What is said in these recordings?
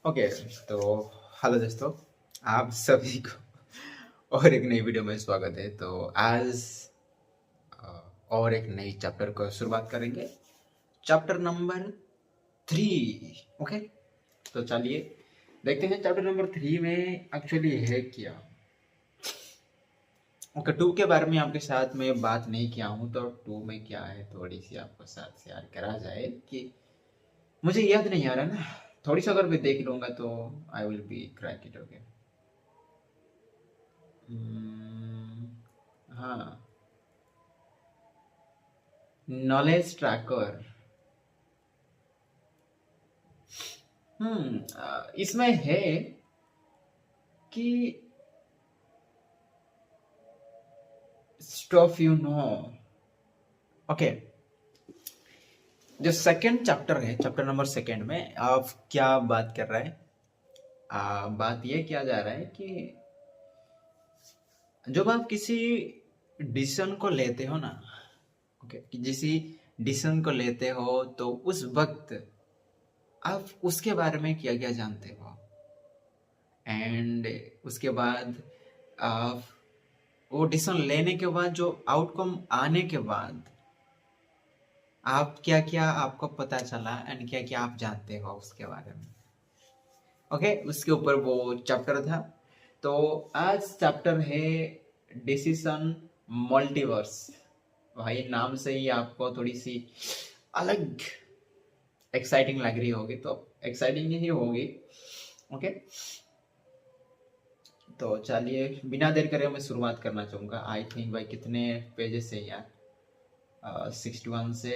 Okay. तो hello दोस्तों, आप सभी को और एक नई वीडियो में स्वागत है। तो आज और एक नई चैप्टर को शुरुआत करेंगे, चैप्टर नंबर 3। ओके, तो चलिए देखते हैं चैप्टर नंबर 3 में एक्चुअली है क्या। ओके, 2 के बारे में आपके साथ में बात नहीं किया हूँ, तो 2 में क्या है थोड़ी सी आपको साथ शेयर करा जाए कि मुझे याद नहीं आ रहा ना, थोड़ी सी अगर मैं देख लूँगा तो I will be crack it. Okay, हाँ, नॉलेज ट्रैकर। इसमें है कि स्टफ यू नो। ओके, जो सेकंड चैप्टर है, चैप्टर नंबर सेकंड में आप क्या बात कर रहा है, बात ये किया जा रहा है कि जब आप किसी डिसीजन को लेते हो ना, ओके, कि किसी डिसीजन को लेते हो तो उस वक्त आप उसके बारे में क्या क्या जानते हो, एंड उसके बाद आप वो डिसीजन लेने के बाद जो आउटकम आने के बाद आप क्या क्या आपको पता चला एंड क्या क्या आप जानते हो उसके बारे में। ओके, उसके ऊपर वो चैप्टर था। तो आज चैप्टर है डिसीजन मल्टीवर्स। भाई नाम से ही आपको थोड़ी सी अलग एक्साइटिंग लग रही होगी, तो एक्साइटिंग ही होगी। ओके, तो चलिए बिना देर करे मैं शुरुआत करना चाहूँगा। आई थिंक भाई कितने पेजेस है यार, 61 से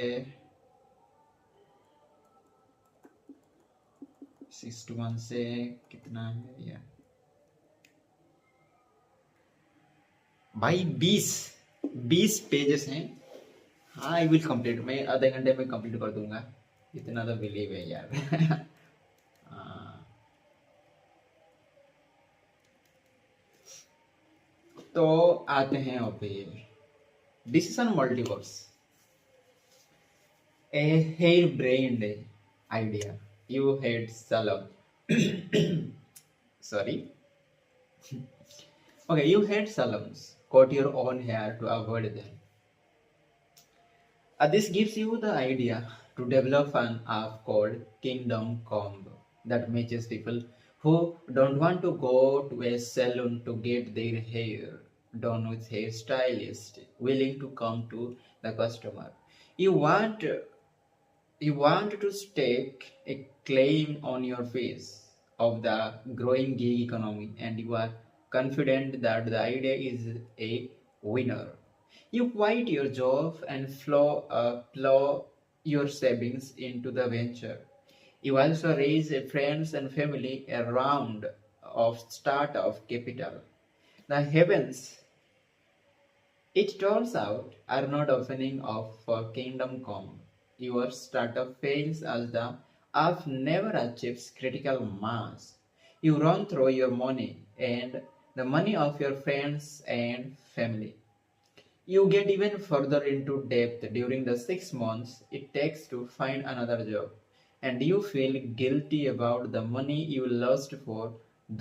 61 से कितना है यार भाई, 20 पेजेस हैं। हाँ, आई विल कंप्लीट, मैं आधे घंटे में कंप्लीट कर दूंगा, इतना तो बिलीव है यार। हाँ, तो आते हैं अभी decision multiverse, a hair-brained idea. You hate salon. Sorry. Okay, you hate salons. Cut your own hair to avoid them. This gives you the idea to develop an app called Kingdom Comb that matches people who don't want to go to a salon to get their hair done with hairstylist willing to come to the customer. You want you want to stake a claim on your face of the growing gig economy, and you are confident that the idea is a winner. You quit your job and plow your savings into the venture. You also raise friends and family around of startup capital. The heavens, it turns out, are not opening up for Kingdom Come. Your startup fails as the app never achieves critical mass. You run through your money and the money of your friends and family. You get even further into debt during the 6 months it takes to find another job, and you feel guilty about the money you lost for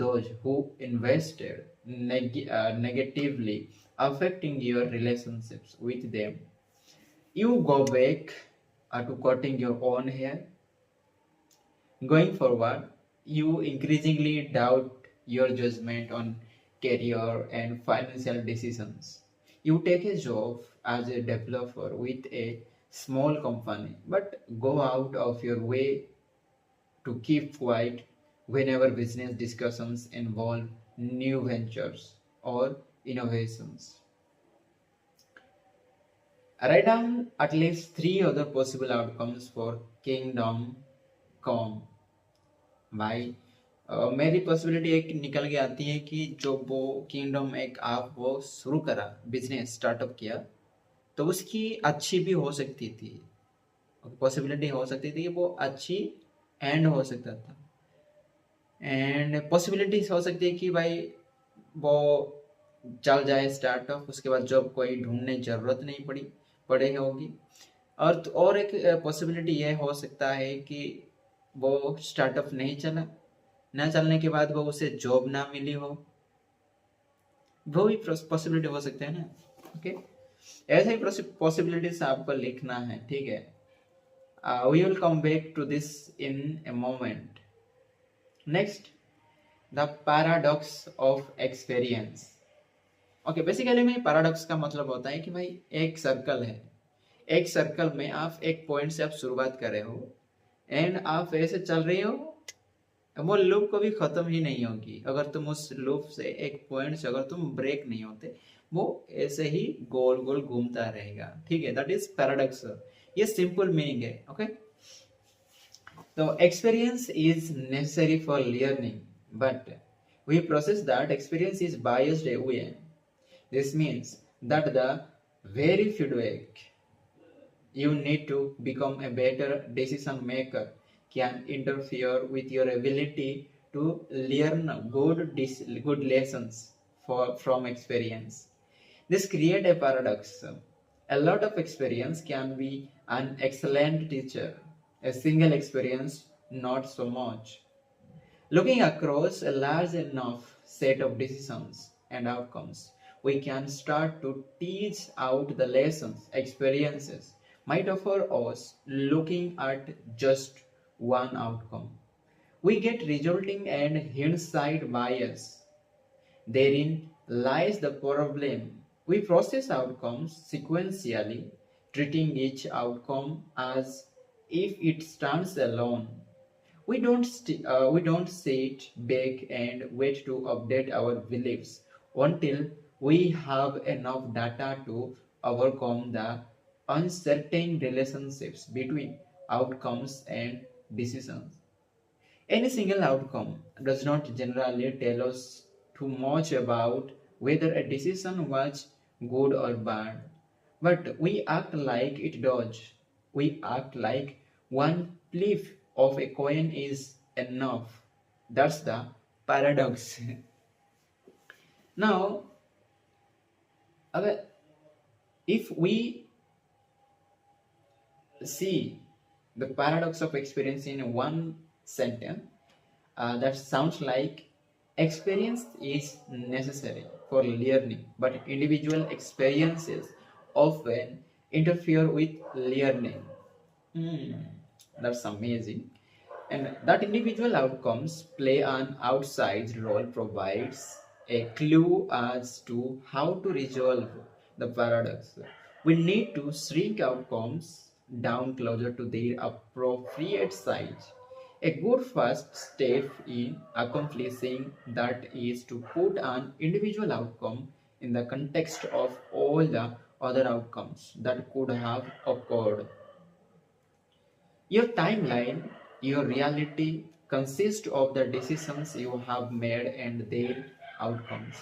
those who invested, negatively affecting your relationships with them. You go back to cutting your own hair. Going forward, you increasingly doubt your judgment on career and financial decisions. You take a job as a developer with a small company, but go out of your way to keep quiet whenever business discussions involve new ventures or innovations. Write down at least 3 other possible outcomes for Kingdom Come. भाई मेरी possibility एक निकल के आती है कि जो वो किंगडम एक आप वो शुरू करा, बिजनेस स्टार्टअप किया, तो उसकी अच्छी भी हो सकती थी, पॉसिबिलिटी हो सकती थी कि वो अच्छी एंड हो सकता था, एंड पॉसिबिलिटी हो सकती है कि भाई वो चल जाए स्टार्टअप, उसके बाद जॉब कोई ढूंढने जरूरत नहीं पड़े होगी। और एक पॉसिबिलिटी ये हो सकता है कि वो स्टार्टअप नहीं चला, न चलने के बाद वो उसे जॉब ना मिली हो, वो भी पॉसिबिलिटी हो सकते हैं ना। ओके, ऐसे ही पॉसिबिलिटीज आपको लिखना है, ठीक है। We will come back to this in a moment. Next, the paradox of experience. Okay, basically में पैराडॉक्स का मतलब होता है कि भाई एक सर्कल है, एक सर्कल में आप एक पॉइंट से आप शुरुआत कर रहे हो एंड आप ऐसे चल रहे हो, वो लूप कभी खत्म ही नहीं होगी। अगर तुम उस लूप से एक पॉइंट से अगर तुम ब्रेक नहीं होते, वो ऐसे ही गोल गोल घूमता रहेगा, ठीक है। दैट इज पैराडॉक्स, ये सिंपल मीनिंग है। ओके, तो experience is necessary for learning, but we process that experience is biased away. This means that the very feedback you need to become a better decision maker can interfere with your ability to learn good lessons from experience. This creates a paradox. A lot of experience can be an excellent teacher, a single experience not so much. Looking across a large enough set of decisions and outcomes, we can start to tease out the lessons experiences might offer us looking at just one outcome. We get resulting and hindsight bias. Therein lies the problem. We process outcomes sequentially, treating each outcome as if it stands alone. We don't sit back and wait to update our beliefs until we have enough data to overcome the uncertain relationships between outcomes and decisions. Any single outcome does not generally tell us too much about whether a decision was good or bad, but we act like it does. We act like one flip of a coin is enough. That's the paradox. Now, if we see the paradox of experience in one sentence, that sounds like experience is necessary for learning, but individual experiences often interfere with learning. Hmm, that's amazing. And that individual outcomes play an outside role provides a clue as to how to resolve the paradox. We need to shrink outcomes down closer to their appropriate size. A good first step in accomplishing that is to put an individual outcome in the context of all the other outcomes that could have occurred. Your timeline, your reality consists of the decisions you have made and their outcomes.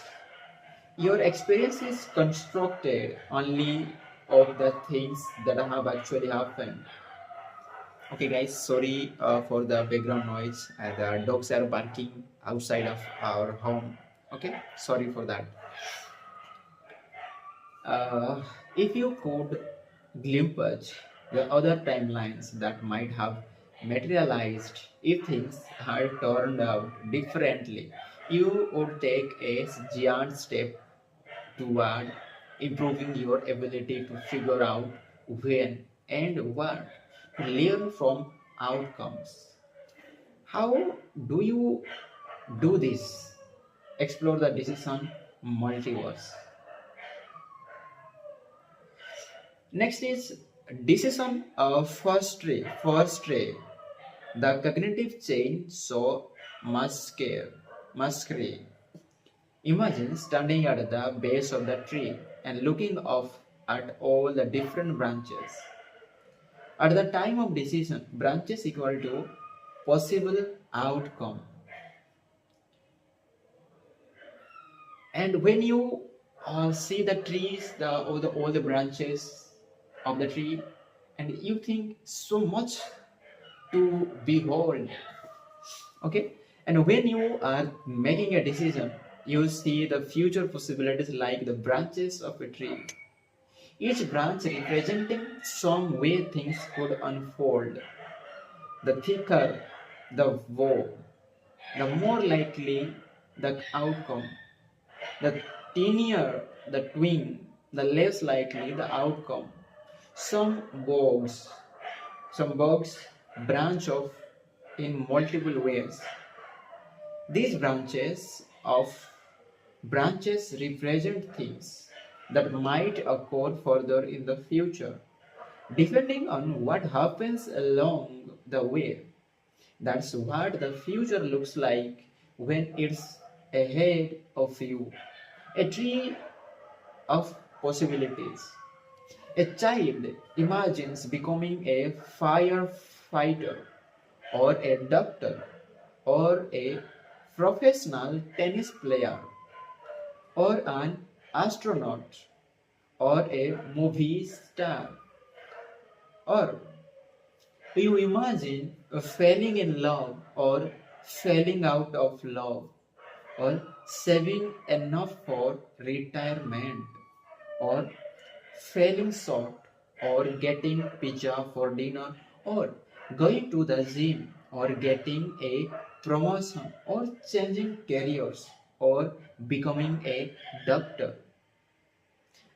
Your experience is constructed only of the things that have actually happened. Okay, guys, sorry for the background noise. The dogs are barking outside of our home. Okay, sorry for that. Uh, if you could glimpse the other timelines that might have materialized if things had turned out differently, you would take a giant step toward improving your ability to figure out when and what to learn from outcomes. How do you do this? Explore the decision multiverse. Next is decision first tree. First tree. The cognitive chain so musky. Imagine standing at the base of the tree and looking off at all the different branches. At the time of decision, branches equal to possible outcome. And when you see the trees, all the branches of the tree, and you think so much to behold. Okay, and when you are making a decision, you see the future possibilities like the branches of a tree. Each branch representing some way things could unfold. The thicker the bough, the more likely the outcome. The tinier the twin, the less likely the outcome. Some bugs, some bugs branch off in multiple ways. These branches represent things that might occur further in the future, depending on what happens along the way. That's what the future looks like when it's ahead of you. A tree of possibilities. A child imagines becoming a firefighter or a doctor or a professional tennis player or an astronaut or a movie star. Or you imagine falling in love or falling out of love or saving enough for retirement or falling short or getting pizza for dinner or going to the gym or getting a promotion or changing careers or becoming a doctor.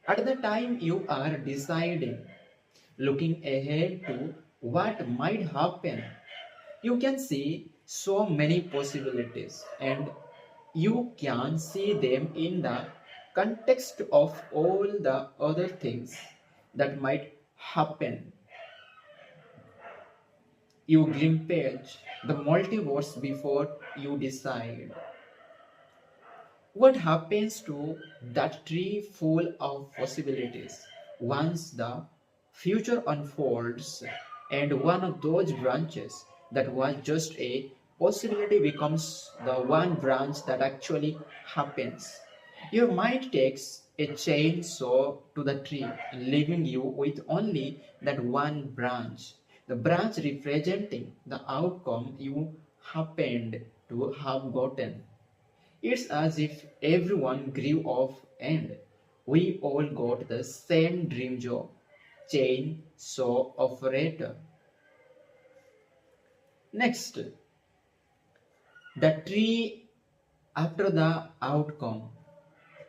At the time you are deciding, looking ahead to what might happen, you can see so many possibilities and you can see them in the context of all the other things that might happen. You glimpse the multiverse before you decide. What happens to that tree full of possibilities once the future unfolds and one of those branches that was just a possibility becomes the one branch that actually happens? Your mind takes a chainsaw to the tree, leaving you with only that one branch, the branch representing the outcome you happened to have gotten. It's as if everyone grew up and we all got the same dream job, chainsaw operator. Next, the tree after the outcome.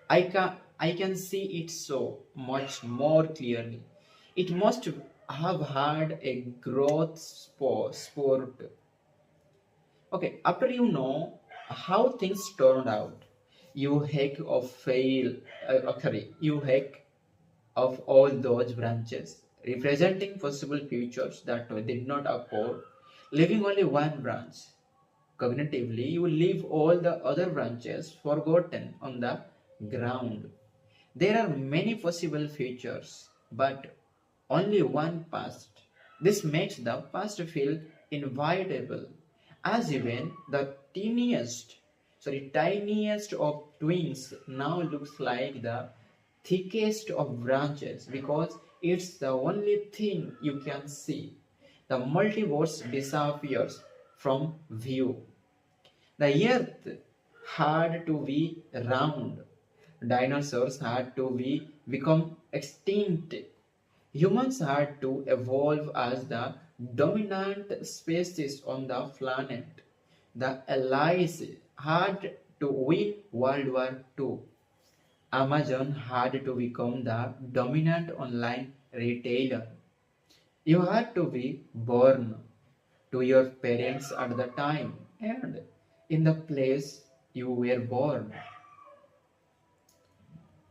I can see it so much more clearly. It must have had a growth sport. Okay, after you know how things turned out, you heck of you heck of all those branches, representing possible futures that did not occur, leaving only one branch. Cognitively, you leave all the other branches forgotten on the ground. There are many possible futures, but only one past. This makes the past feel inevitable, as even the tiniest of twigs now looks like the thickest of branches because it's the only thing you can see. The multiverse disappears from view. The earth had to be round. Dinosaurs had to become extinct. Humans had to evolve as the dominant species on the planet. The allies had to win World War II. Amazon had to become the dominant online retailer. You had to be born to your parents at the time and in the place you were born.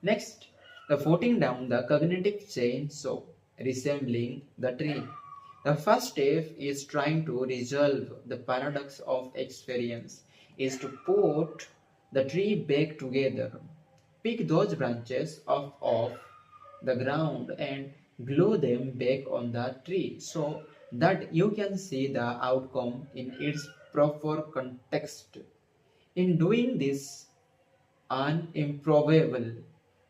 Next, the floating down the cognitive chain so resembling the tree. The first step is trying to resolve the paradox of experience is to put the tree back together. Pick those branches off the ground and glue them back on the tree so that you can see the outcome in its proper context. In doing this, an improbable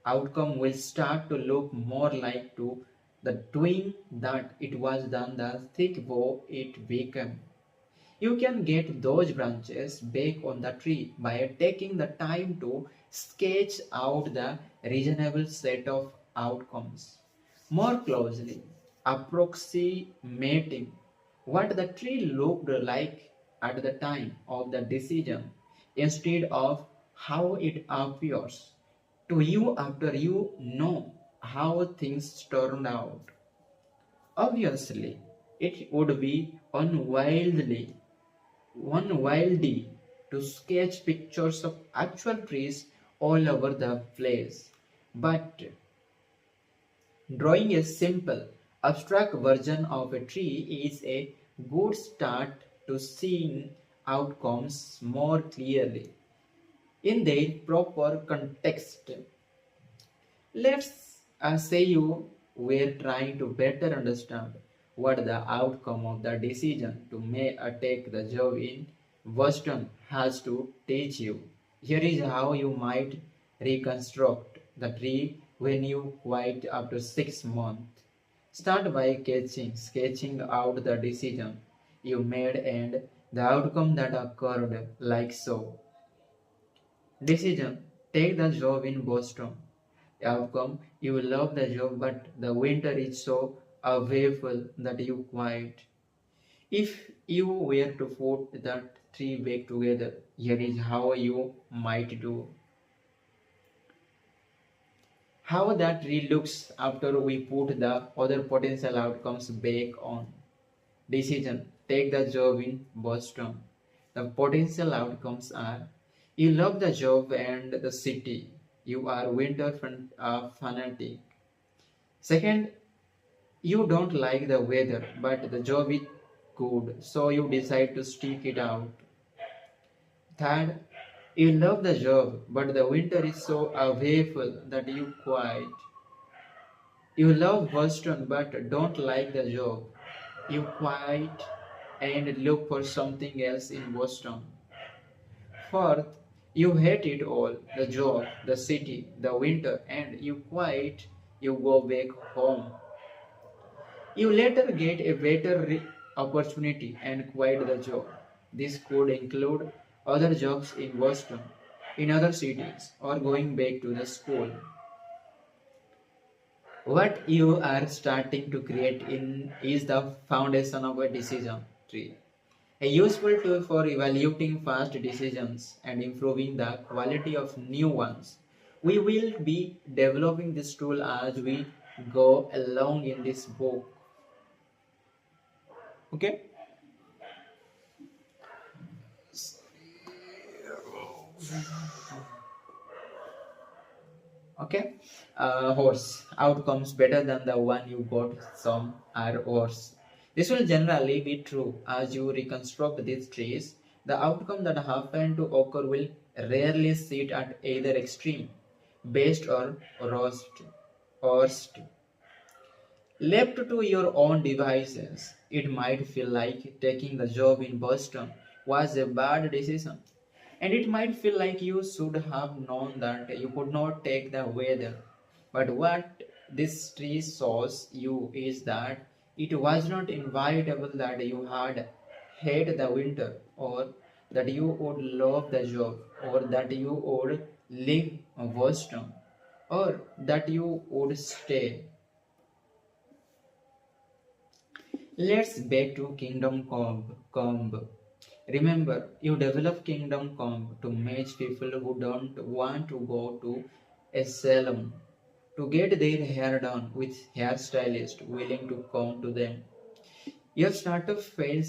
outcome will start to look more like to the twin that it was than the thick bough it became. You can get those branches back on the tree by taking the time to sketch out the reasonable set of outcomes. More closely, approximating what the tree looked like at the time of the decision instead of how it appears to you after you know how things turned out. Obviously, it would be unwieldy to sketch pictures of actual trees all over the place. But drawing a simple, abstract version of a tree is a good start to seeing outcomes more clearly in their proper context. Let's say you were trying to better understand what the outcome of the decision to take the job in Boston has to teach you. Here is how you might reconstruct the tree when you quit after 6 months. Start by sketching out the decision you made and the outcome that occurred, like so. Decision: take the job in Boston. Outcome: you love the job, but the winter is so awful that you quit. If you were to put that three back together, here is how you might do. How that tree looks after we put the other potential outcomes back on. Decision: take the job in Boston. The potential outcomes are: you love the job and the city. You are fanatic. Second, you don't like the weather, but the job is good, so you decide to stick it out. Third, you love the job, but the winter is so awful that you quit. You love Boston but don't like the job. You quit and look for something else in Boston. Fourth, you hate it all: the job, the city, the winter, and you quit. You go back home. You later get a better opportunity and quit the job. This could include other jobs in Boston, in other cities, or going back to the school. What you are starting to create in is the foundation of a decision tree, a useful tool for evaluating past decisions and improving the quality of new ones. We will be developing this tool as we go along in this book. Okay? Okay, horse outcomes better than the one you got. Some are worse. This will generally be true as you reconstruct these trees. The outcome that happened to occur will rarely sit at either extreme, best or worst. Left to your own devices, it might feel like taking the job in Boston was a bad decision. And it might feel like you should have known that you could not take the weather. But what this tree shows you is that it was not inevitable that you had hate the winter, or that you would love the job, or that you would leave Boston, or that you would stay. Let's back to Kingdom Comb. Remember, you develop Kingdom Comb to match people who don't want to go to a salon to get their hair done with hairstylist willing to come to them. Your startup fails